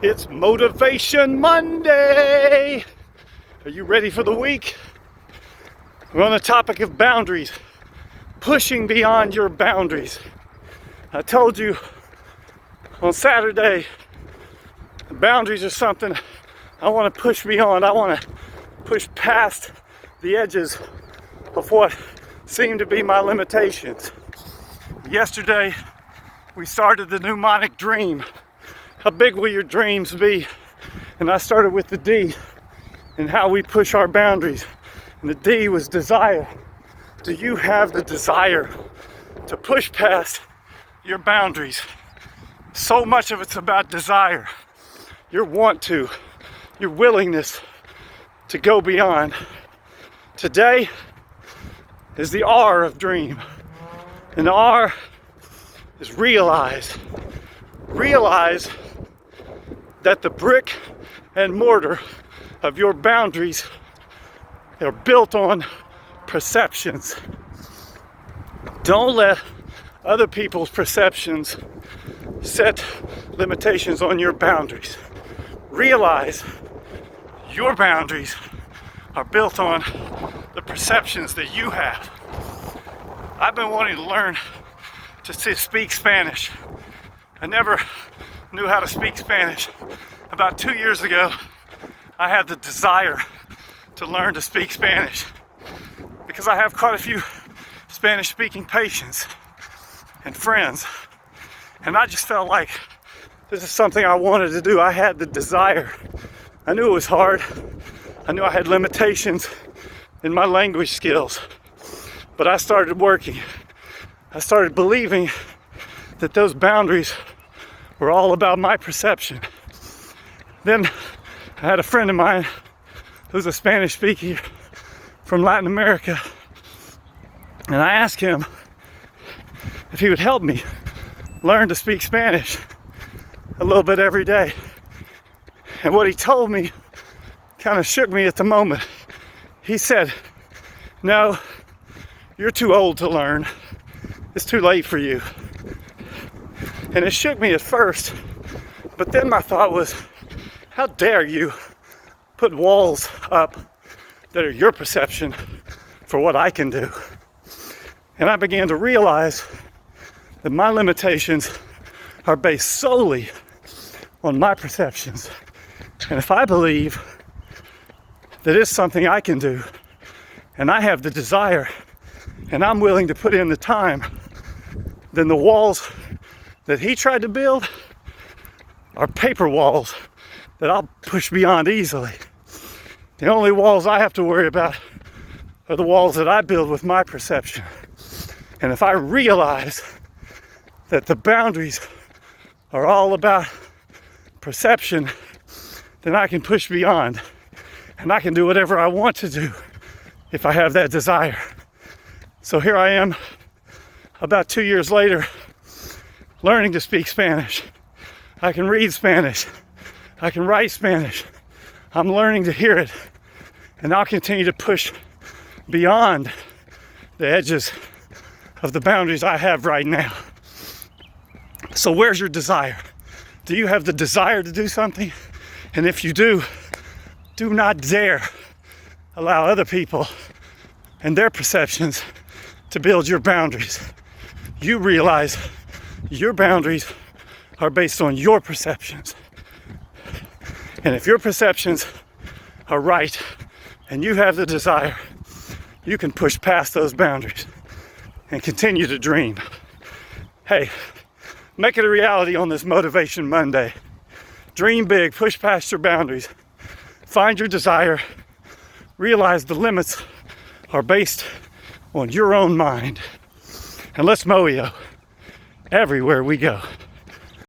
It's Motivation Monday. Are you ready for the week? We're on the topic of boundaries, pushing beyond your boundaries. I told you on Saturday, boundaries are something I want to push beyond. I want to push past the edges of what seem to be my limitations. Yesterday, we started the mnemonic dream. How big will your dreams be? And I started with the D and how we push our boundaries. And the D was desire. Do you have the desire to push past your boundaries? So much of it's about desire. Your want to, your willingness to go beyond. Today is the R of dream. And the R is realize. Realize that the brick and mortar of your boundaries are built on perceptions. Don't let other people's perceptions set limitations on your boundaries. Realize your boundaries are built on the perceptions that you have. I've been wanting to learn to speak Spanish. I never knew how to speak Spanish. About 2 years ago, I had the desire to learn to speak Spanish because I have quite a few Spanish-speaking patients and friends, and I just felt like this is something I wanted to do. I had the desire. I knew it was hard. I knew I had limitations in my language skills, but I started working. I started believing that those boundaries were all about my perception. Then I had a friend of mine who's a Spanish speaker from Latin America, and I asked him if he would help me learn to speak Spanish a little bit every day. And what he told me kind of shook me at the moment. He said, "No, you're too old to learn. It's too late for you." And it shook me at first, but then my thought was, how dare you put walls up that are your perception for what I can do? And I began to realize that my limitations are based solely on my perceptions. And if I believe that it's something I can do, and I have the desire, and I'm willing to put in the time, then the walls that he tried to build are paper walls that I'll push beyond easily. The only walls I have to worry about are the walls that I build with my perception. And if I realize that the boundaries are all about perception, then I can push beyond, and I can do whatever I want to do if I have that desire. So here I am, about 2 years later, learning to speak Spanish. I can read Spanish. I can write Spanish. I'm learning to hear it. And I'll continue to push beyond the edges of the boundaries I have right now. So where's your desire? Do you have the desire to do something? And if you do not dare allow other people and their perceptions to build your boundaries. You realize your boundaries are based on your perceptions. And if your perceptions are right and you have the desire, you can push past those boundaries and continue to dream. Hey, make it a reality on this Motivation Monday. Dream big, push past your boundaries. Find your desire. Realize the limits are based on your own mind. And let's moyo everywhere we go.